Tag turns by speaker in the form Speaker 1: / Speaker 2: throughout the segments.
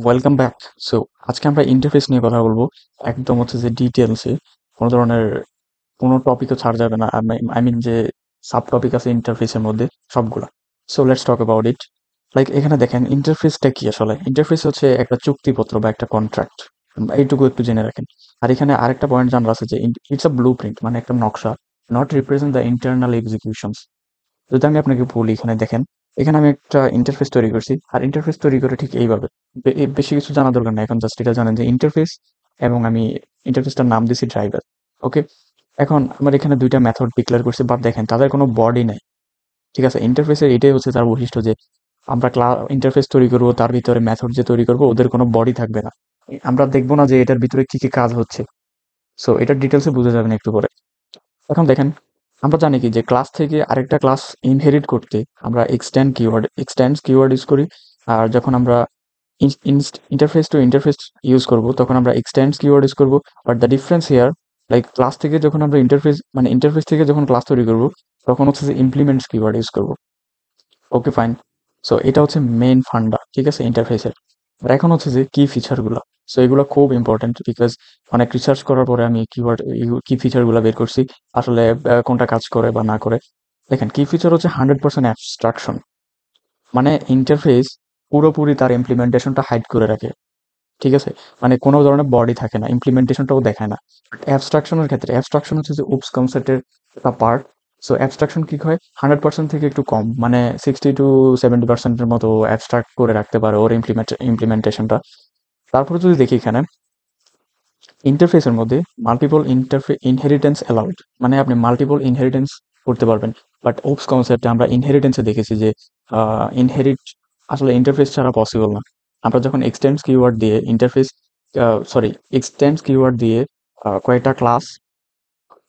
Speaker 1: Welcome back. So আজকে আমরা interface নিয়ে কথা বলবো। একদম হচ্ছে যে ডিটেলসে কোনো ধরনের কোনো টপিকও ছাড় যাবে না। আই মিন যে সাব টপিক আছে ইন্টারফেসের মধ্যে সবগুলা। So let's talk about it. Like এখানে দেখেন ইন্টারফেসটা কি আসলে। ইন্টারফেস হচ্ছে একটা চুক্তিপত্র বা একটা কন্ট্রাক্ট। এইটুকু একটু জেনে রাখেন। আর এখানে আরেকটা পয়েন্ট জানার আছে যে ইটস আ ব্লু প্রিন্ট, মানে একটা নকশা, নট রিপ্রেজেন্ট দ্য ইন্টারনাল এক্সিকিউশনস। যদি আমি আপনাকে বলি, এখানে দেখেন, এখানে আমি একটা ইন্টারফেস তৈরি করছি। আর ইন্টারফেস তৈরি করে ঠিক এইভাবে বেশি কিছু জানা দরকার নাই। এখন জাস্ট এটা জানেন যে ইন্টারফেস, এবং আমি ইন্টারফেসটার নাম দিছি ড্রাইভার। ওকে। এখন আমার এখানে দুইটা মেথড ডিক্লেয়ার করছি, বাট দেখেন তাদের কোনো বডি নাই। ঠিক আছে, ইন্টারফেসের এটাই হচ্ছে তার বৈশিষ্ট্য যে আমরা ইন্টারফেস তৈরি করবো, তার ভিতরে মেথড যে তৈরি করবো ওদের কোনো বডি থাকবে না। আমরা দেখবো না যে এটার ভিতরে কি কি কাজ হচ্ছে। সো এটার ডিটেলসে বুঝে যাবেন একটু পরে। এখন দেখেন, আমরা জানি কি যে ক্লাস থেকে আরেকটা ক্লাস ইনহেরিট করতে আমরা এক্সটেন্ডস কিওয়ার্ড ইউজ করি। আর যখন আমরা ইন্টারফেস টু ইন্টারফেস ইউজ করব তখন আমরা এক্সটেন্ডস কিওয়ার্ড ইউজ করব। But the difference here, like class থেকে যখন আমরা ইন্টারফেস, মানে ইন্টারফেস থেকে যখন ক্লাস তৈরি করব তখন হচ্ছে যে ইমপ্লিমেন্টস কিওয়ার্ড ইউজ করব। ওকে, ফাইন। সো এটা হচ্ছে মেইন ফান্ডা, ঠিক আছে, ইন্টারফেসের। আর এখন হচ্ছে যে কি ফিচারগুলো। সো এগুলো খুব ইম্পর্টেন্ট, বিকজ অনেক রিসার্চ করার পরে আমি কি ফিচারগুলো বের করছি আসলে, কোনটা কাজ করে বা না করে। দেখেন, কি ফিচার হচ্ছে 100% অ্যাবস্ট্রাকশন। মানে ইন্টারফেস পুরোপুরি তার ইমপ্লিমেন্টেশনটা হাইড করে রাখে। ঠিক আছে, মানে কোনো ধরনের বডি থাকে না, ইমপ্লিমেন্টেশনটাও দেখায় না। অ্যাবস্ট্রাকশনের ক্ষেত্রে অ্যাবস্ট্রাকশন হচ্ছে যে উপস কনসেপ্টের একটা পার্ট। সো অ্যাবস্ট্রাকশন কি হয়, 100% থেকে একটু কম, মানে 60 to 70%-এর মতো অ্যাবস্ট্রাক্ট করে রাখতে পারে ওর ইমপ্লিমেন্টেশনটা। তারপরে যদি দেখি এখানে ইন্টারফেসের মধ্যে মাল্টিপল ইনহেরিটেন্স অ্যালাউড, মানে আপনি মাল্টিপল ইনহেরিটেন্স করতে পারবেন। বাট ওপস কনসেপ্টে আমরা ইনহেরিটেন্সে দেখেছি যে ইনহেরিট আসলে ইন্টারফেস ছাড়া পসিবল না। আমরা যখন এক্সটেন্স কিওয়ার্ড দিয়ে এক্সটেন্স কিওয়ার্ড দিয়ে কয়েকটা ক্লাস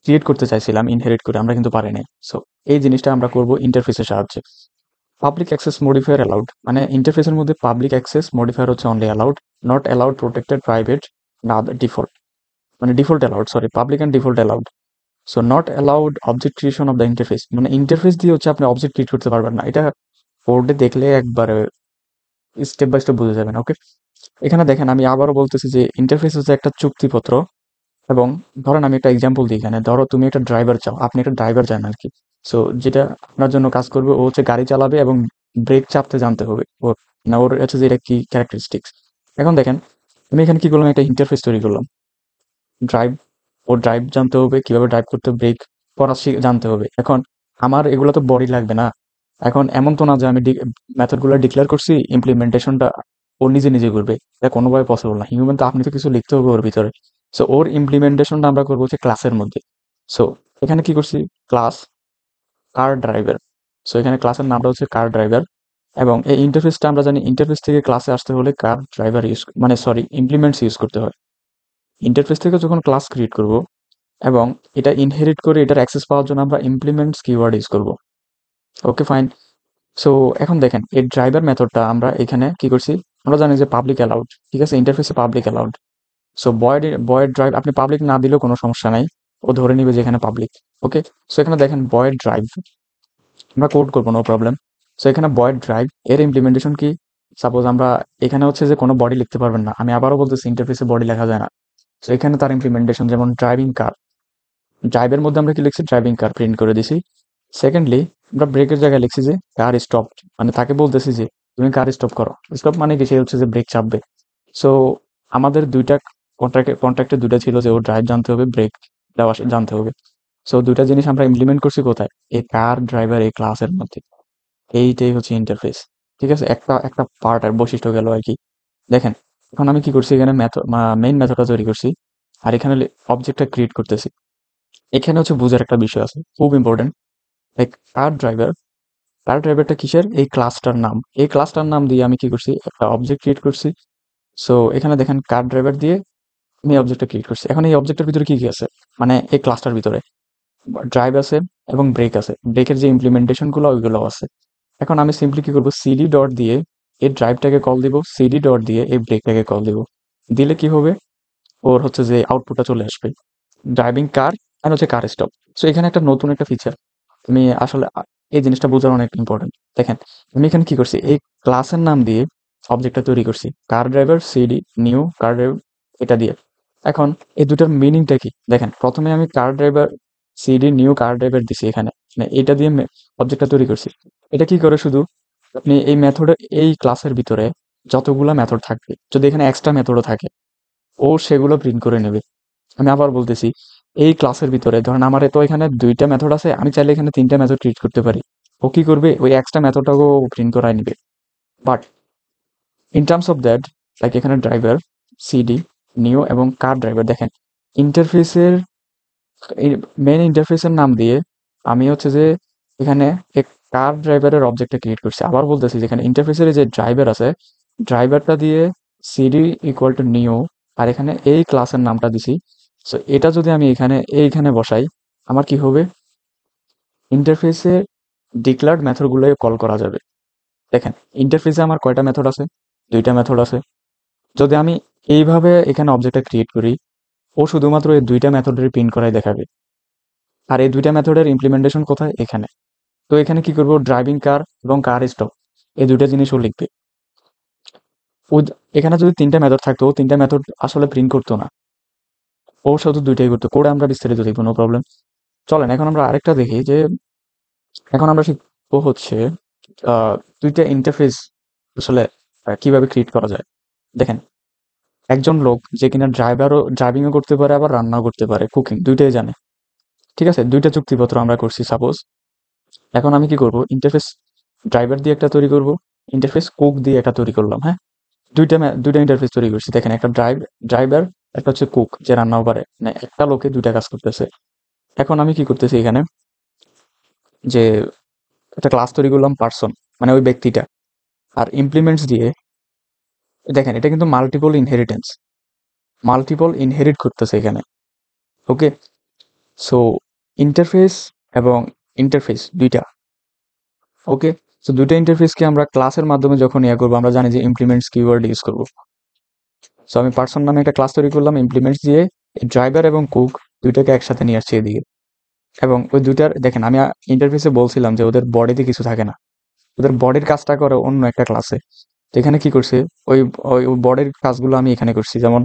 Speaker 1: ক্রিয়েট করতে চাইছিলাম ইনহেরিট করে, আমরা কিন্তু পারি নাই। সো এই জিনিসটা আমরা করব ইন্টারফেসের সাহায্যে। পাবলিক অ্যাক্সেস মডিফায়ার অ্যালাউড, মানে ইন্টারফেসের মধ্যে পাবলিক অ্যাক্সেস মডিফায়ার হচ্ছে only allowed, not allowed protected private না ডিফল্ট। মানে default allowed, sorry, public and default allowed. So not allowed object creation of the interface, মানে ইন্টারফেস দিয়ে হচ্ছে আপনি অবজেক্ট ক্রিয়েট করতে পারবেন না। এটা কোডে দেখলে একবারে স্টেপ বাই স্টেপ বুঝে যাবেন। ওকে। এখানে দেখেন, আমি আবারও বলতেছি যে ইন্টারফেস হচ্ছে একটা চুক্তিপত্র। এবং ধরেন আমি একটা এক্সাম্পল দিই, এখানে ধরো তুমি একটা ড্রাইভার চাও, আপনি একটা ড্রাইভার চান আর কি। সো যেটা আপনার জন্য কাজ করবে, ও হচ্ছে গাড়ি চালাবে এবং ব্রেক চাপতে জানতে হবে ওর, না ওর হচ্ছে যে এটা কি ক্যারেক্টারিস্টিক্স। এখন দেখেন, আমি এখানে কি করলাম, একটা ইন্টারফেস তৈরি করলাম। ড্রাইভ, ওর ড্রাইভ জানতে হবে, কিভাবে ড্রাইভ করতে, ব্রেক করা জানতে হবে। এখন আমার এগুলো তো বডি লাগবে না। এখন এমন তো না যে আমি মেথডগুলো ডিক্লেয়ার করছি, ইমপ্লিমেন্টেশনটা ও নিজে নিজে করবে। এটা কোনোভাবে পসিবল না। হিউম্যান তো, আপনি তো কিছু লিখতে হবে ওর ভিতরে। সো ওর ইমপ্লিমেন্টেশনটা আমরা করবো হচ্ছে ক্লাসের মধ্যে। সো এখানে কি করছি, ক্লাস কার ড্রাইভার। সো এখানে ক্লাসের নামটা হচ্ছে কার ড্রাইভার। এবং এই ইন্টারফেসটা আমরা জানি, ইন্টারফেস থেকে ক্লাসে আসতে হলে কার ড্রাইভার ইউজ, মানে সরি, ইমপ্লিমেন্টস ইউজ করতে হয়। ইন্টারফেস থেকে যখন ক্লাস ক্রিয়েট করব এবং এটা ইনহেরিট করে এটার অ্যাক্সেস পাওয়ার জন্য আমরা ইমপ্লিমেন্টস কিওয়ার্ড ইউজ করব। ওকে, ফাইন। সো এখন দেখেন, এই ড্রাইভার মেথডটা আমরা এখানে কি করছি, আমরা জানি যে পাবলিক অ্যালাউড, ঠিক আছে, ইন্টারফেসে পাবলিক অ্যালাউড। সো বয়েড ড্রাইভ আপনি পাবলিক না দিলেও কোনো সমস্যা নাই, ও ধরে নিবে যে এখানে পাবলিক। ওকে। সো এখানে দেখেন বয়েড ড্রাইভ, আমরা কোড করবো, নো প্রবলেম। সো এখানে বয়েড ড্রাইভ এর ইমপ্লিমেন্টেশন কি, সাপোজ আমরা এখানে হচ্ছে যে কোনো বডি লিখতে পারবেন না। আমি আবারও বলতেছি, ইন্টারফেসে বডি লেখা যায় না। সো এখানে তার ইমপ্লিমেন্টেশন যেমন ড্রাইভিং কার, ড্রাইভের মধ্যে আমরা কি লিখছি, ড্রাইভিং কার প্রিন্ট করে দিছি। সেকেন্ডলি, আমরা ব্রেকের জায়গায় লিখছি যে কার স্টপ, মানে তাকে বলতেছি যে তুমি কার স্টপ করো। স্টপ মানে কি, সে হচ্ছে যে ব্রেক চাপবে। সো আমাদের দুইটা কন্ট্রাক্টে দুইটা ছিল যে ও ড্রাইভ জানতে হবে, ব্রেক দেওয়া জানতে হবে। সো দুইটা জিনিস আমরা ইমপ্লিমেন্ট করছি কোথায়, এই কার ড্রাইভার এই ক্লাসের মধ্যে। এইটাই হচ্ছে ইন্টারফেস। ঠিক আছে, একটা একটা পার্ট আর বৈশিষ্ট্য গেল আর কি। দেখেন, এখন আমি কি করছি, এখানে মেইন মেথডটা তৈরি করছি, আর এখানে অবজেক্টটা ক্রিয়েট করতেছি। এখানে হচ্ছে বুঝার একটা বিষয় আছে, খুব ইম্পর্টেন্ট। লাইক কার ড্রাইভার, কার ড্রাইভারটা কিসের, এই ক্লাসটার নাম। এই ক্লাসটার নাম দিয়ে আমি কি করছি, একটা অবজেক্ট ক্রিয়েট করছি। সো এখানে দেখেন, কার ড্রাইভার দিয়ে আমি অবজেক্টটা ক্রিয়েট করছি। এখন এই অবজেক্টের ভিতরে কি কি আছে, মানে এই ক্লাসটার ভিতরে ড্রাইভ আছে এবং ব্রেক আছে, ব্রেকের যে ইমপ্লিমেন্টেশন গুলো ওইগুলো আছে। এখন আমি সিম্পলি কি করবো, সিডি ডট দিয়ে এই ড্রাইভটাকে কল দিব, সিডি ডট দিয়ে এই ব্রেকটাকে কল দিব। দিলে কি হবে, ওর হচ্ছে যে আউটপুটটা চলে আসবে, ড্রাইভিং কার আর হচ্ছে কার স্টপ। সো এখানে একটা নতুন একটা ফিচার, তুমি আসলে এই জিনিসটা বোঝার অনেক ইম্পর্টেন্ট। দেখেন, আমি এখানে কি করছি, এই ক্লাসের নাম দিয়ে অবজেক্টটা তৈরি করছি car driver CD new car driver এটা দিয়ে। এখন এই দুটার মিনিংটা কি দেখেন, প্রথমে আমি car driver CD new car driver দিছি এখানে, মানে এটা দিয়ে অবজেক্টটা তৈরি করছি। এটা কি করে, শুধু আপনি এই মেথডে এই ক্লাসের ভিতরে যতগুলা মেথড থাকবে, যদি এখানে এক্সট্রা মেথডও থাকে ও সেগুলো প্রিন্ট করে নেবে। আমি আবার বলতেছি, এই ক্লাসের ভিতরে ধরেন আমার তো এখানে 2টা মেথড আছে, আমি চাইলে এখানে 3টা মেথড ক্রিয়েট করতে পারি। ও কি করবে, ওই এক্সট্রা মেথডটাকেও প্রিন্ট করায় নিবে। But in terms of that, like এখানে ড্রাইভার সিডি নিউ এবং কার ড্রাইভার দেখেন, ইন্টারফেসের মেন ইন্টারফেসের নাম দিয়ে আমি হচ্ছে যে এখানে এক কার ড্রাইভারের অবজেক্টটা ক্রিয়েট করছি। আবার বলতেছি যেখানে ইন্টারফেসের যে ড্রাইভার আছে, ড্রাইভারটা দিয়ে সিডি ইকুয়াল টু নিউ, আর এখানে এই ক্লাসের নামটা দিছি। সো এটা যদি আমি এইখানে বসাই, আমার কি হবে, ইন্টারফেসে ডিক্লার্ড মেথডগুলো কল করা যাবে। দেখেন ইন্টারফেসে আমার কয়টা মেথড আছে, 2টা মেথড আছে। যদি আমি এইভাবে এখানে অবজেক্টটা ক্রিয়েট করি, ও শুধুমাত্র এই 2টা মেথডের প্রিন্ট করাই দেখাবে। আর এই 2টা মেথডের ইমপ্লিমেন্টেশন কোথায়, এখানে। তো এখানে কি করবো, ড্রাইভিং কার এবং কার স্টপ, এই 2টা জিনিসও লিখবে। এখানে যদি 3টা মেথড থাকতো, 3টা মেথড আসলে প্রিন্ট করতো না, ও শুধু 2টাই করতো। কোডে আমরা বিস্তারিত দেখবো, নো প্রবলেম। চলেন এখন আমরা আরেকটা দেখি যে, এখন আমরা শিখবো হচ্ছে 2টা ইন্টারফেস আসলে কিভাবে ক্রিয়েট করা যায়। দেখেন, একজন লোক যে কিনা ড্রাইভিংও করতে পারে, আবার রান্নাও করতে পারে, কুকিং দুইটাই জানে। ঠিক আছে, 2টা চুক্তিপত্র আমরা করছি সাপোজ। এখন আমি কি করব, ইন্টারফেস ড্রাইভার দিয়ে একটা তৈরি করব, ইন্টারফেস কুক দিয়ে একটা তৈরি করলাম। হ্যাঁ, 2টা ইন্টারফেস তৈরি করছি। দেখেন, একটা ড্রাইভার, একটা হচ্ছে কুক যে রান্নাও পারে, মানে একটা লোকে 2টা কাজ করতেছে। এখন আমি কি করতেছি এখানে, যে একটা ক্লাস তৈরি করলাম পার্সন, মানে ওই ব্যক্তিটা। আর ইমপ্লিমেন্টস দিয়ে, দেখেন এটা কিন্তু মাল্টিপল ইনহেরিট করতেছে এখানে। ওকে, সো ইন্টারফেস এবং ইন্টারফেস 2টা। ওকে, সো 2টা ইন্টারফেসকে আমরা ক্লাসের মাধ্যমে যখন ইয়া করবো, আমরা জানি যে ইমপ্লিমেন্টস কিওয়ার্ড ইউজ করবো। সো আমি পার্সন নামে একটা ক্লাস তৈরি করলাম ইমপ্লিমেন্টস দিয়ে, ড্রাইভার এবং কুক 2টাকে একসাথে নিয়ে আসছি এদিকে। এবং ওই 2টার দেখেন, আমি ইন্টারফেসে বলছিলাম যে ওদের বডিতে কিছু থাকে না, ওদের বডির কাজটা করে অন্য একটা ক্লাসে। তো এখানে কি করছে, ওই ওই বডির কাজগুলো আমি এখানে করছি। যেমন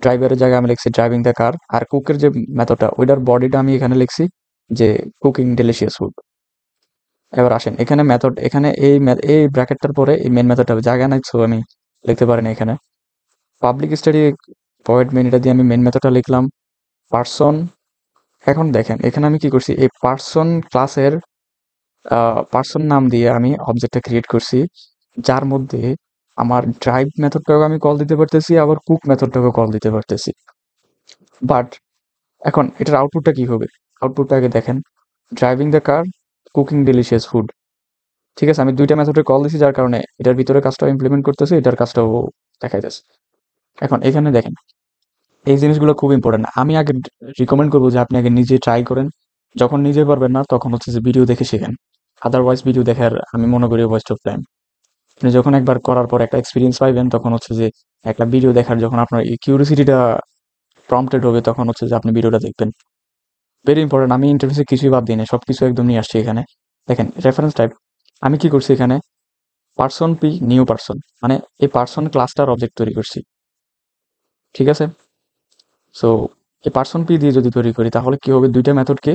Speaker 1: ড্রাইভারের জায়গায় আমি লিখছি ড্রাইভিং দ্য কার, আর কুকের যে মেথডটা, ওইটার বডিটা আমি এখানে লিখছি যে কুকিং ডেলিশিয়াস ফুড। এবার আসেন এখানে মেথড, এখানে এই ব্র্যাকেটটার পরে এই মেন মেথডটা জায়গা নাই, সো আমি লিখতে পারি না এখানে। পাবলিক স্টাডি ভয়েড মেন, এটা দিয়ে আমি মেন মেথডটা লিখলাম পার্সন। এখন দেখেন এখানে আমি কি করছি, এই পার্সন ক্লাসের পার্সন নাম দিয়ে আমি অবজেক্টটা ক্রিয়েট করছি, যার মধ্যে আমার ড্রাইভ মেথডটাকে আমি কল দিতে পারতেছি, আবার কুক মেথডটাকে কল দিতে পারতেছি। বাট এখন এটার আউটপুটটা কি হবে, আউটপুটটা আগে দেখেন, driving the car, cooking delicious food. ঠিক আছে, আমি 2টা মেথডে কল দিছি, যার কারণে এটার ভিতরে কাজটা ইমপ্লিমেন্ট করতেছে, এটার কাজটাও দেখাইতেছে। এখন এখানে দেখেন, এই জিনিসগুলো খুব ইম্পর্টেন্ট। আমি আগে রিকমেন্ড করবো যে আপনি আগে নিজে ট্রাই করেন। যখন নিজে পারবেন না, তখন হচ্ছে যে ভিডিও দেখে শেখেন। আদারওয়াইজ ভিডিও দেখার আমি মনে করি ওয়েস্ট অফ টাইম। আপনি যখন একবার করার পর একটা এক্সপিরিয়েন্স পাইবেন, তখন হচ্ছে যে একটা ভিডিও দেখার যখন আপনার এই কিউরিসিটিটা প্রম্পটেড হবে, তখন হচ্ছে যে আপনি ভিডিওটা দেখবেন। Very important. আমি ইন্টারফেসে কিছুই বাদ দিই না, সবকিছু একদম নিয়ে আসছি এখানে। দেখেন রেফারেন্স টাইপ, আমি কি করছি এখানে, পার্সন পি নিউ পার্সন, মানে এই পার্সন ক্লাসটার অবজেক্ট তৈরি করছি। ঠিক আছে, সো এই পার্সন পি দিয়ে যদি তৈরি করি, তাহলে কি হবে, 2টা মেথডকে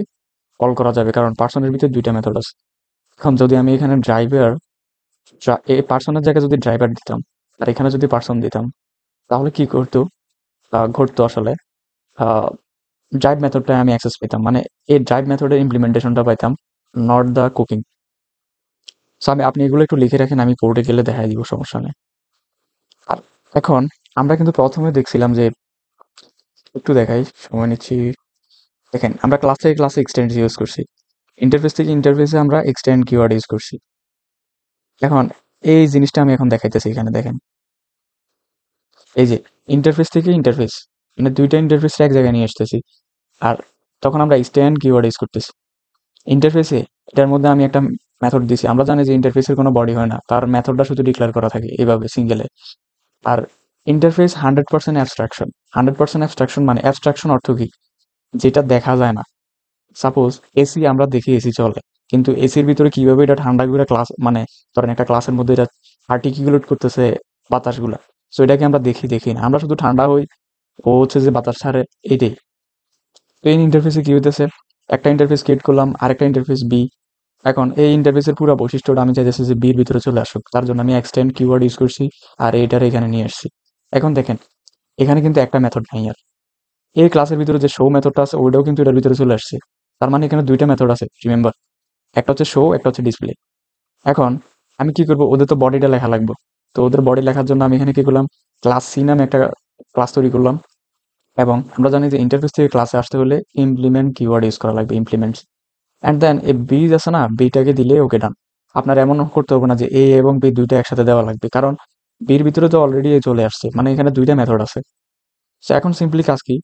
Speaker 1: কল করা যাবে, কারণ পার্সনের ভিতরে 2টা মেথড আছে। এখন যদি আমি এখানে ড্রাইভার, এই পার্সনের জায়গায় যদি ড্রাইভার দিতাম, আর এখানে যদি পার্সন দিতাম, তাহলে কি করতো, ঘটতো আসলে, ড্রাইভ মেথডটায় আমি অ্যাক্সেস পেতাম, মানে এই ড্রাইভ মেথডের ইমপ্লিমেন্টেশনটা পাইতাম, নট দ্য কুকিং। সো আপনি এগুলো একটু লিখে রাখেন, আমি কোর্টে গেলে দেখাই দিব, সমস্যা নেই। আর এখন আমরা কিন্তু প্রথমে দেখছিলাম যে, একটু দেখাই, সময় নিচ্ছি। দেখেন আমরা ক্লাস থেকে ক্লাসে এক্সটেন্ড ইউজ করছি, ইন্টারফেস থেকে ইন্টারফেসে আমরা এক্সটেন্ড কিওয়ার্ড ইউজ করছি। এখন এই জিনিসটা আমি এখন দেখাইতেছি, এখানে দেখেন, এই যে ইন্টারফেস থেকে ইন্টারফেস, মানে 2টা ইন্টারফেস এক জায়গায় নিয়ে আসতেছি। আর তখন আমরা স্ট্যান্ড কিওয়ার্ড ইউজ করতেছি ইন্টারফেসে। এটার মধ্যে আমি একটা মেথড দিছি, আমরা জানি যে ইন্টারফেসের কোনো বডি হয় না, তার মেথডটা শুধু ডিক্লেয়ার করা থাকে এইভাবে সিঙ্গেলে। আর ইন্টারফেস 100% অ্যাবস্ট্রাকশন। 100% অ্যাবস্ট্রাকশন মানে, অ্যাবস্ট্রাকশন অর্থ কি, যেটা দেখা যায় না। সাপোজ এসি, আমরা দেখি এসি চলে, কিন্তু এসির ভিতরে কিভাবে এটা ঠান্ডা করে ক্লাস, মানে ধরেন একটা ক্লাসের মধ্যে এটা আর্টিকুলেট করতেছে, বাতাসগুলা। সো এটাকে আমরা দেখি না, আমরা শুধু ঠান্ডা হই, ও হচ্ছে যে বাতাস ছাড়ে, এইটাই। তো এই ইন্টারফেসে কি হইতেছে, একটা ইন্টারফেস ক্রিয়েট করলাম, আরেকটা ইন্টারফেস বি। এখন এই ইন্টারফেসের পুরো বৈশিষ্ট্যটা আমি চাইতেছি যে বির ভিতরে চলে আসুক, তার জন্য আমি এক্সটেন্ড কিওয়ার্ড ইউজ করছি আর এইটার এখানে নিয়ে আসছি। এখন দেখেন, এখানে কিন্তু একটা মেথড নাই আর, এই ক্লাসের ভিতরে যে শো মেথডটা আছে ওইটাও কিন্তু এটার ভিতরে চলে আসছে। তার মানে এখানে দুইটা মেথড আছে, রিমেম্বার, একটা হচ্ছে শো, একটা হচ্ছে ডিসপ্লে। এখন আমি কি করব, ওদের তো বডিটা লেখা লাগবে। তো ওদের বডি লেখার জন্য আমি এখানে কি করলাম, ক্লাস সি নামে একটা ক্লাস তৈরি করলাম। এবং আমরা জানি যে ইন্টারফেস থেকে ক্লাসে আসতে হলে ইমপ্লিমেন্ট কিওয়ার্ড ইউজ করা লাগবে, ইমপ্লিমেন্ট। অ্যান্ড দেন এই বি আছে না, বিটাকে দিলে ওকে ডান। আপনার এমন করতে হবে না যে এ এবং বি দুইটা একসাথে দেওয়া লাগবে, কারণ বির ভিতরে তো অলরেডি এ চলে আসছে, মানে এখানে দুইটা মেথড আছে। তো এখন সিম্পলি কাজ কি,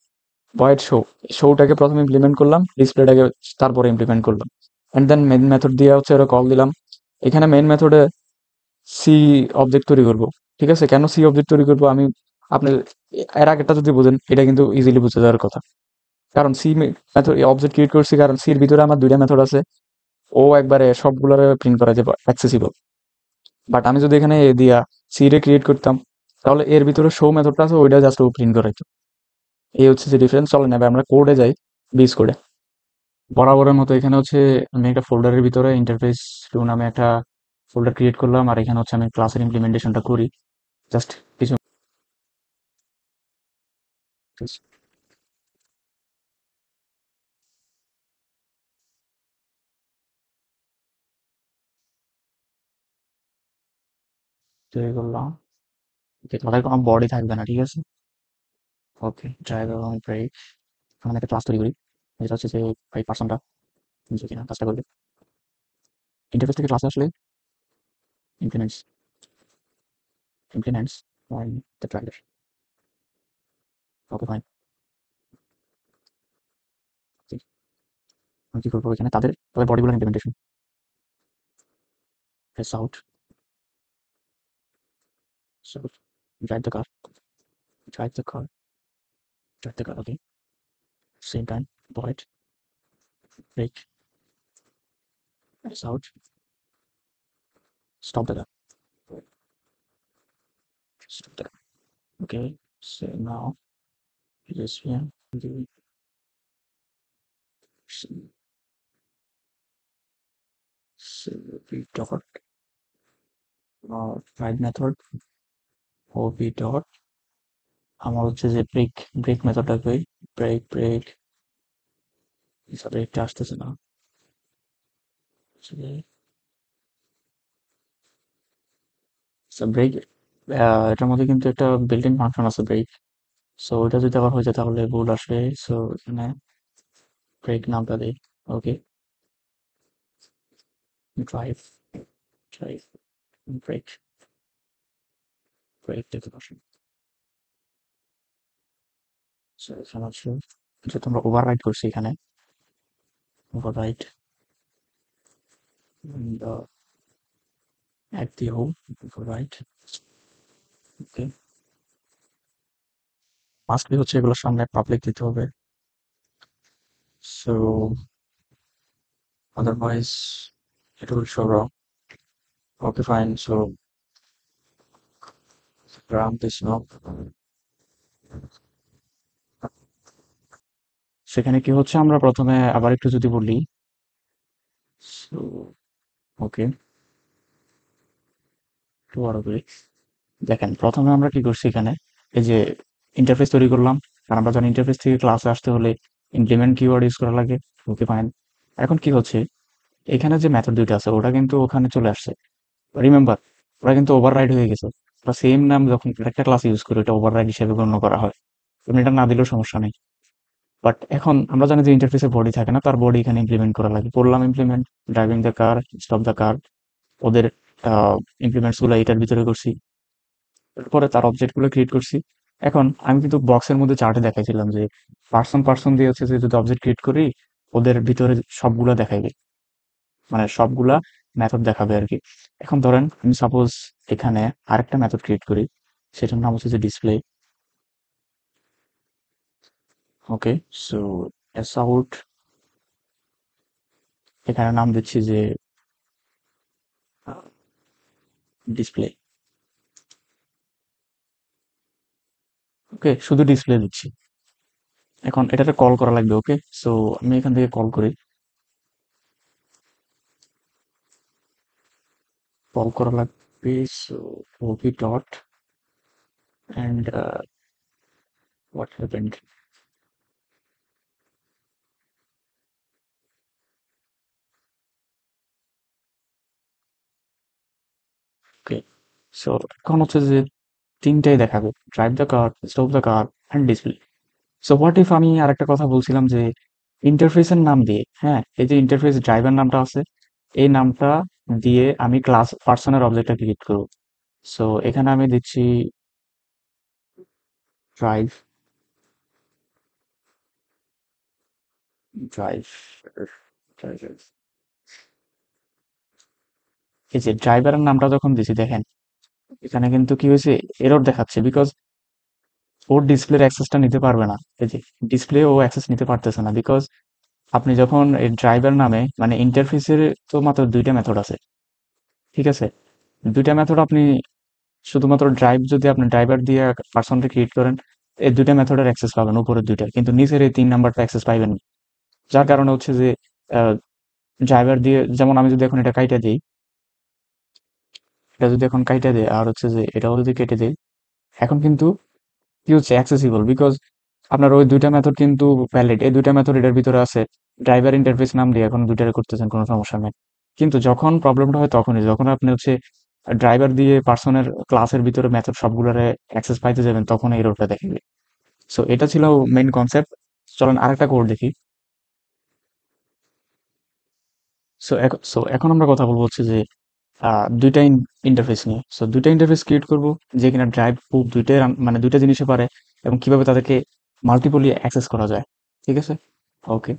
Speaker 1: ভয়েড শো, শোটাকে প্রথমে ইমপ্লিমেন্ট করলাম, ডিসপ্লেটাকে তারপরে ইমপ্লিমেন্ট করলাম। অ্যান্ড দেন মেইন মেথড দিয়ে হচ্ছে ওরা কল দিলাম। এখানে মেইন মেথডে সি অবজেক্ট তৈরি করব। ঠিক আছে, কেন সি অবজেক্ট তৈরি করব আমি, আপনি এর আগেরটা যদি বোঝেন এটা কিন্তু ইজিলি বুঝে যাওয়ার কথা। কারণ সি মেথড অবজেক্ট ক্রিয়েট করছি, কারণ সির ভিতরে আমার দুইটা মেথড আছে, ও একবারে সবগুলোর প্রিন্ট করা যাবে, অ্যাক্সেসিবল। বাট আমি যদি এখানে এ দিয়া সি রে ক্রিয়েট করতাম, তাহলে এর ভিতরে শো মেথডটা আছে, ওইটা জাস্ট ও প্রিন্ট করাইতো। এই হচ্ছে যে ডিফারেন্স। চলেন এবার আমরা কোডে যাই, বিস কোডে। বরাবরের মতো এখানে হচ্ছে আমি একটা ফোল্ডারের ভিতরে ইন্টারফেস টু নামে একটা ফোল্ডার ক্রিয়েট করলাম, আর এখানে হচ্ছে আমি ক্লাসের ইমপ্লিমেন্টেশনটা করি। জাস্ট কিছু তৈরি করলাম, যে তাদের কোনো বডি থাকবে না, ঠিক আছে। ওকে, ড্রাইভার এবং ব্রেক, আমি একটা ক্লাস তৈরি করি, যেটা হচ্ছে যে এই পার্সনটা যে কিনা কাজটা করবে। ইন্টারফেস থেকে ক্লাসে আসলে implements, implements on the driver. Okay fine, আমি কি করবো এখানে তাদের তাদের বডিগুলো implementation, press out, so drive the car, drive the car, drive the car, okay, same time void break, press out, stop the car, stop the car. Okay, so now this one, the cv dot find method ob dot আমার হচ্ছে যে break, break মেথডটা কই, break break, ব্রেকটা আসতেছে না। Break, এটার মধ্যে কিন্তু একটা বিল্ট ইন ফাংশন আছে ব্রেক। সো ওটা যদি আবার হয়ে যায় তাহলে ভুল আসবে। সো এখানে ব্রেক নামটা দিই। ওকে, ড্রাইভ, ড্রাইভ, ব্রেক, ব্রেক দেখতে পাচ্ছি। সো এখানে হচ্ছে যেহেতু আমরা ওভাররাইড করছি এখানে, override the at the home, override, okay, must be হচ্ছে এগুলোর সামনে পাবলিক দিতে হবে। So otherwise it will show wrong. Okay, fine. So grab this knob. সেখানে কি হচ্ছে, আমরা প্রথমে আবার একটু যদি বলি, সো ওকে, একটু বড় করি। দেখেন প্রথমে আমরা কি করছি এখানে, এই যে ইন্টারফেস তৈরি করলাম, কারণ আমরা জানি ইন্টারফেস থেকে ক্লাসে আসতে হলে ইমপ্লিমেন্ট কিওয়ার্ড ইউজ করা লাগে। ওকে ফাইন, এখন কি হচ্ছে, এখানে যে মেথড দুইটা আছে ওটা কিন্তু ওখানে চলে আসছে, রিমেম্বার, ওরা কিন্তু ওভাররাইড হয়ে গেছে। ওরা সেম নাম যখন একটা ক্লাস ইউজ করে ওটা ওভাররাইড হিসেবে গণ্য করা হয়। তুমি এটা না দিলেও সমস্যা নেই। বাট এখন আমরা জানি যে ইন্টারফেসে বডি থাকে না, তার বডি এখানে ইমপ্লিমেন্ট করা লাগে, করলাম implement, driving the car, stop the কার, ওদের ইমপ্লিমেন্টস গুলো এটার ভিতরে করছি। এরপরে তার অবজেক্ট গুলো ক্রিয়েট করছি। এখন আমি কিন্তু বক্সের মধ্যে চার্টে দেখাইছিলাম যে পার্সন পার্সন দিয়ে হচ্ছে যে যদি অবজেক্ট ক্রিয়েট করি ওদের ভিতরে সবগুলা দেখাইবে, মানে সবগুলা মেথড দেখাবে আর কি। এখন ধরেন আমি সাপোজ এখানে আরেকটা মেথড ক্রিয়েট করি, সেটার নাম হচ্ছে যে ডিসপ্লে। ওকে, সো এস আউট, এখানে নাম দিচ্ছি যে ডিসপ্লে। ওকে, শুধু ডিসপ্লে দিচ্ছি। এখন এটাতে কল করা লাগবে। ওকে, সো আমি এখান থেকে কল করি। কল করা লাগবে। সো ওভি dot and what happened. Okay, so এখন হচ্ছে যে তিনটাই দেখাবে, drive the car, stop the car and display. So what if আমি আরেকটা কথা বলছিলাম যে ইন্টারফেসের নাম দিয়ে, হ্যাঁ, এই যে ইন্টারফেস ড্রাইভার নামটা আছে, এই নামটা দিয়ে আমি ক্লাস পার্সনের অবজেক্টটা ক্রিয়েট করব। সো এখানে আমি দিচ্ছি ড্রাইভ, ড্রাইভ, ড্রাইভার। এই যে ড্রাইভারের নামটা যখন দিছি দেখেন, এখানে কিন্তু কি হয়েছে, এরর দেখাচ্ছে বিকজ ওর ডিসপ্লের অ্যাক্সেসটা নিতে পারবে না। এই যে ডিসপ্লে ও অ্যাক্সেস নিতে পারতেছে না বিকজ আপনি যখন এই ড্রাইভার নামে মানে ইন্টারফেসের তো মাত্র দুইটা মেথড আছে, ঠিক আছে? দুইটা মেথড আপনি শুধুমাত্র ড্রাইভ, যদি আপনি ড্রাইভার দিয়ে পার্সনটা ক্রিয়েট করেন, এই দুইটা মেথডের অ্যাক্সেস পাবেন উপরের দুইটা, কিন্তু নিচের এই ৩ নাম্বারটা অ্যাক্সেস পাইবেন না। যার কারণে হচ্ছে যে ড্রাইভার দিয়ে, যেমন আমি যদি এখন এটা কাইটা দিই, এটা যদি এখন কাইটা দিই আর হচ্ছে যে এটাও যদি কেটে দিই, এখন কিন্তু কি হচ্ছে, অ্যাক্সেসিবল বিকজ আপনার ওই দুইটা মেথড কিন্তু ভ্যালিড। এই দুইটা মেথড এটার ভিতরে আছে, ড্রাইভার ইন্টারফেস নাম দিয়ে এখন দুইটারে করতেছেন, কোনো সমস্যা নেই। কিন্তু যখন প্রবলেমটা হয় তখনই, যখন আপনি হচ্ছে ড্রাইভার দিয়ে পার্সনের ক্লাসের ভিতরে মেথড সবগুলোরে অ্যাক্সেস পাইতে যাবেন, তখন এই এররটা দেখাবে। সো এটা ছিল মেইন কনসেপ্ট। চলেন আরেকটা কোড দেখি। সো এখন আমরা কথা বলবো হচ্ছে যে দুইটা ইন্টারফেস নিয়ে। সো দুইটা ইন্টারফেস ক্রিয়েট করব, যে কিনা ড্রাইভ খুব দুইটাই মানে দুইটা জিনিসে পারে, এবং কিভাবে তাদেরকে মাল্টিপলি অ্যাক্সেস করা যায়। ঠিক আছে, ওকে।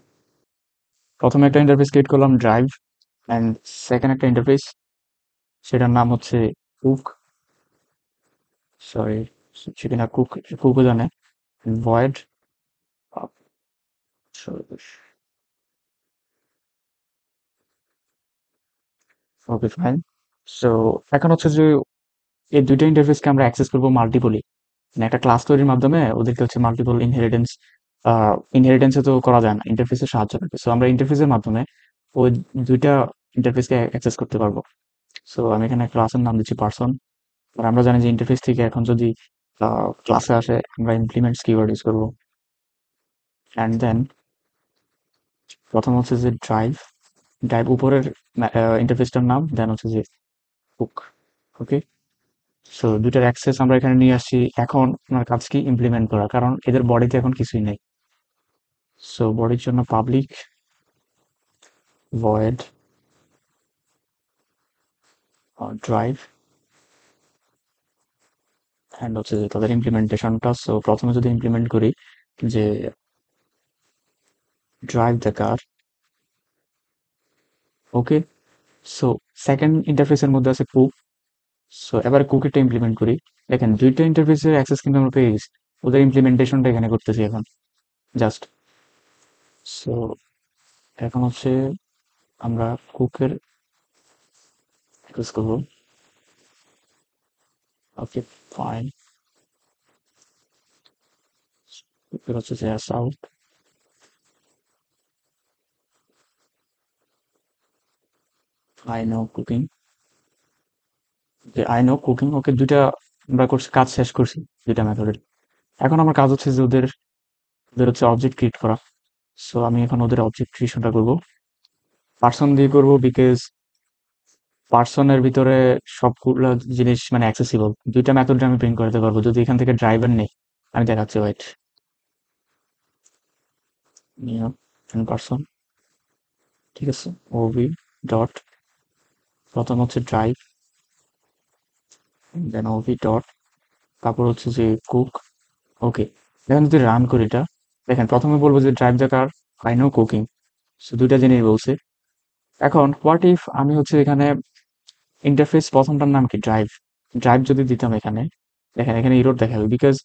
Speaker 1: প্রথমে একটা ইন্টারফেস ক্রিয়েট করলাম ড্রাইভ, অ্যান্ড সেকেন্ড একটা ইন্টারফেস, সেটার নাম হচ্ছে কুক। সরি, সেখানে কুক, কুকও জানে। Void, okay fine. সো এখন হচ্ছে যে এই দুইটা ইন্টারফেসকে আমরা অ্যাক্সেস করবো মাল্টিপলি, মানে একটা ক্লাস তৈরির মাধ্যমে ওদেরকে হচ্ছে মাল্টিপল ইনহেরিটেন্স, ইনহেরিটেন্সে তো করা যায় না, ইন্টারফেসের সাহায্য লাগে। সো আমরা ইন্টারফেসের মাধ্যমে ওই দুইটা ইন্টারফেসকে অ্যাক্সেস করতে পারবো। সো আমি এখানে ক্লাসের নাম দিচ্ছি পার্সন। আর আমরা জানি যে ইন্টারফেস থেকে এখন যদি ক্লাসে আসে, আমরা ইমপ্লিমেন্টস কিওয়ার্ড ইউজ করবো। অ্যান্ড দেন প্রথম হচ্ছে যে ড্রাইভ, ড্রাইভ উপরের ইন্টারফেসটার নাম, দেন হচ্ছে যে হুক। ওকে, সো দুইটার অ্যাক্সেস আমরা এখানে নিয়ে আসছি। এখন আপনার কাজ কি, ইমপ্লিমেন্ট করা, কারণ এদের বডিতে এখন কিছুই নেই। সো বডির জন্য পাবলিক ভয়েড ড্রাইভ, অ্যান্ড হচ্ছে যে তাদের ইমপ্লিমেন্টেশনটা। সো প্রথমে যদি ইমপ্লিমেন্ট করি যে drive the car, okay. So second ইন্টারফেসের মধ্যে আছে কুক। সো এবার কুকিটা ইমপ্লিমেন্ট করি। দেখেন দুইটা ইন্টারফেসের অ্যাক্সেস কিন্তু আমরা পেয়ে গেছি, ওদের ইমপ্লিমেন্টেশনটা এখানে করতেছি এখন জাস্ট। সো এখন হচ্ছে আমরা কুকের অ্যাক্সেস করবো। ওকে ফাইন, কুকের হচ্ছে যে south, I know cooking, I know cooking. Okay, দুইটা আমরা করছি, কাজ শেষ করছি দুইটা মেথডের। এখন আমার কাজ হচ্ছে যে ওদের ওদের হচ্ছে অবজেক্ট ক্রিয়েট করা। সো আমি এখন ওদের অবজেক্ট ক্রিয়েশনটা করবো, পার্সন দিয়ে করবো বিকজ পার্সনের ভিতরে সবগুলো জিনিস মানে অ্যাক্সেসিবল। দুইটা মেথড আমি প্রিন্ট করতে পারবো যদি এখান থেকে ড্রাইভার নেই। আমি দেখাচ্ছি, ওয়েট, নিউ পার্সন, ঠিক আছে। ওভি ডট, প্রথম হচ্ছে ড্রাইভ, দেন ওভি ডট, তারপর হচ্ছে যে কুক। ওকে, এখন যদি রান করি এটা, দেখেন প্রথমে বলবো যে drive the car, I know cooking. So দুইটা জিনিস বলছে। এখন হোয়াট ইফ আমি হচ্ছে এখানে ইন্টারফেস প্রথমটার নাম কি, ড্রাইভ, ড্রাইভ যদি দিতাম এখানে, দেখেন এখানে ইরোর দেখাবে বিকজ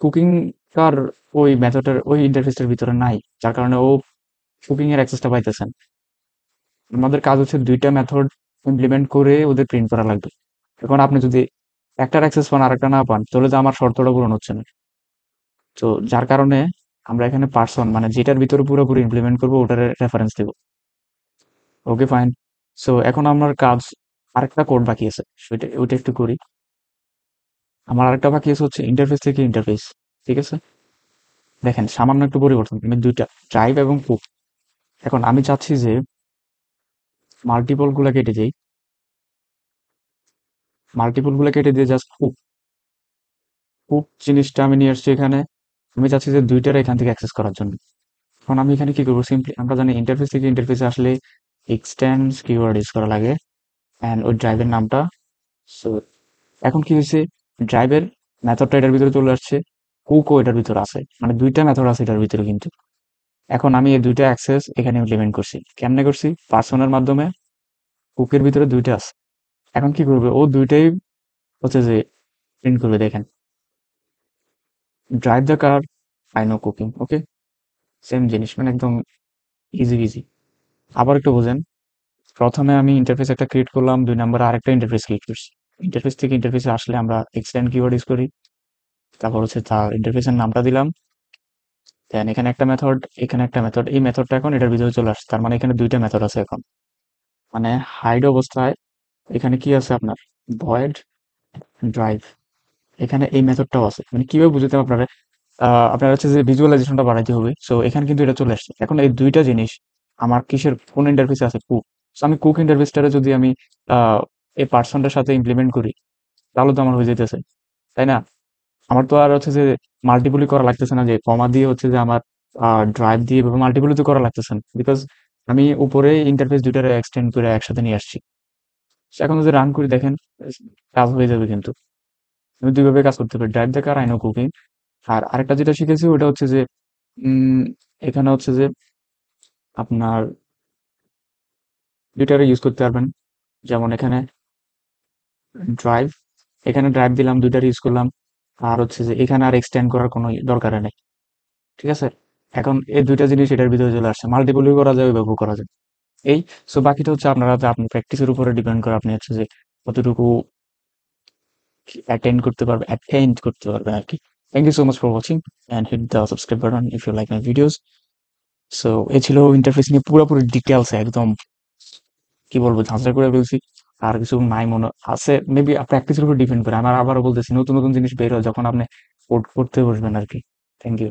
Speaker 1: কুকিং কার ওই মেথডের ওই ইন্টারফেসটার ভিতরে নাই, যার কারণে ও কুকিং এর অ্যাক্সেসটা পাইতেছেন। আমাদের কাজ হচ্ছে দুইটা মেথড ইমপ্লিমেন্ট করে ওদের প্রিন্ট করা লাগবে। এখন আপনি যদি একটার অ্যাক্সেস পান আরেকটা না পান, তাহলে তো আমার শর্তটা পূরণ হচ্ছে না। তো যার কারণে আমরা এখানে পার্সন মানে যেটার ভিতরে পুরোপুরি ইমপ্লিমেন্ট করবো ওটার রেফারেন্স দেবো। Okay fine. সো এখন আমার কাজ, আরেকটা কোড বাকি আছে, সেটা ওইটা একটু করি। আমার আরেকটা বাকি আছে হচ্ছে ইন্টারফেস থেকে ইন্টারফেস। ঠিক আছে, দেখেন সামান্য একটু পরিবর্তন, আমি দুইটা ড্রাইভ এবং কুক। এখন আমি চাচ্ছি যে মাল্টিপল গুলা কেটে যাই, মাল্টিপল গুলা কেটে দিয়ে জাস্ট কুক, কুক জিনিসটা আমি নিয়ে আসছি এখানে। আমি চাচ্ছি যে দুইটার এখান থেকে অ্যাক্সেস করার জন্য। এখন আমি এখানে কি করবো, সিম্পলি আমরা জানি ইন্টারফেস থেকে ইন্টারফেসে আসলে এক্সটেন্স কিওয়ার্ড ইউজ করা লাগে অ্যান্ড ওই ড্রাইভের নামটা। সো এখন কি হয়েছে, ড্রাইভের মেথডটা এটার ভিতরে চলে আসছে, কুকও এটার ভিতরে আছে, মানে দুইটা মেথড আছে এটার ভিতরে কিন্তু। এখন আমি এই দুইটা অ্যাক্সেস এখানে ইমপ্লিমেন্ট করছি, কেমনে করছি, পার্সনের মাধ্যমে। কুকের ভিতরে দুইটা আছে। এখন কি করবে, ও দুইটাই হচ্ছে যে প্রিন্ট করবে, দেখেন drive the car, I know cooking. Okay, same জিনিস, মানে একদম ইজি ইজি। আবার একটু বোঝেন, প্রথমে আমি ইন্টারফেস একটা ক্রিয়েট করলাম, 2 নম্বরে আরেকটা ইন্টারফেস ক্রিয়েট করছি। ইন্টারফেস থেকে ইন্টারফেসে আসলে আমরা এক্সটেন্ড কিওয়ার্ড ইউজ করি, তারপর হচ্ছে তার ইন্টারফেসের নামটা দিলাম, দেন এখানে একটা মেথড, এখানে একটা মেথড, এই মেথডটা এখন এটার ভিতরে চলে আসছে, তার মানে এখানে দুইটা মেথড আছে এখন। মানে হাইড অবস্থায় এখানে কি আছে আপনার, ভয়েড ড্রাইভ, এখানে এই মেথডটাও আছে। মানে কিভাবে বুঝতে হবে আপনারা, আপনার হচ্ছে যে ভিজুয়ালাইজেশনটা বাড়াইতে হবে। সো এখানে কিন্তু এটা চলে আসছে। এখন এই দুইটা জিনিস আমার কিসের, কোন ইন্টারফেসে আছে, কুক। সো আমি কুক ইন্টারফেসটারে যদি আমি এই পার্সনটার সাথে ইমপ্লিমেন্ট করি, তাহলে তো আমার হয়ে যেতেছে, তাই না? আমার তো আর হচ্ছে যে মাল্টিপলি করা লাগতেছে না, যে কমা দিয়ে হচ্ছে যে আমার ড্রাইভ দিয়ে মাল্টিপলি তো করা লাগতেছে না, বিকজ আমি উপরে ইন্টারফেস দুইটারে এক্সটেন্ড করে একসাথে নিয়ে আসছি। So এখন যদি রান করি দেখেন, কাজ হয়ে যাবে কিন্তু। আমি দুইভাবে কাজ করতে পারি, ড্রাইভ দেখার আই নো কুকিং। আর আরেকটা যেটা শিখেছি ওটা হচ্ছে যে উম, এখানে হচ্ছে যে আপনার দুইটারে ইউজ করতে পারবেন। যেমন এখানে ড্রাইভ, এখানে ড্রাইভ দিলাম, দুইটার ইউজ করলাম। আর হচ্ছে যে এখানে আর এক্সটেন্ড করার কোনো দরকার নেই। ঠিক আছে, এখন এই দুইটা জিনিস এটার ভিতরে চলে আসছে, মাল্টিপলও করা যায়, ওইভাবেও করা যায়। এই, সো বাকিটা হচ্ছে আপনারা, আপনি প্র্যাকটিসের উপরে ডিপেন্ড করে আপনি হচ্ছে যে কতটুকু অ্যাটেন্ড করতে পারবেন আর কি। Thank you so much for watching and hit the subscribe button if you like my videos. So এ ছিল ইন্টারফেস নিয়ে পুরোপুরি ডিটেলস, একদম কি বলবো ঝাঁঝরা করে ফেলছি। আর কিছু নাই মনে আছে, মেবি প্র্যাকটিসের উপর ডিপেন্ড করে। আমার আবারও বলতেছি, নতুন নতুন জিনিস বের হয় যখন আপনি কোড করতে বসবেন আর কি। Thank you.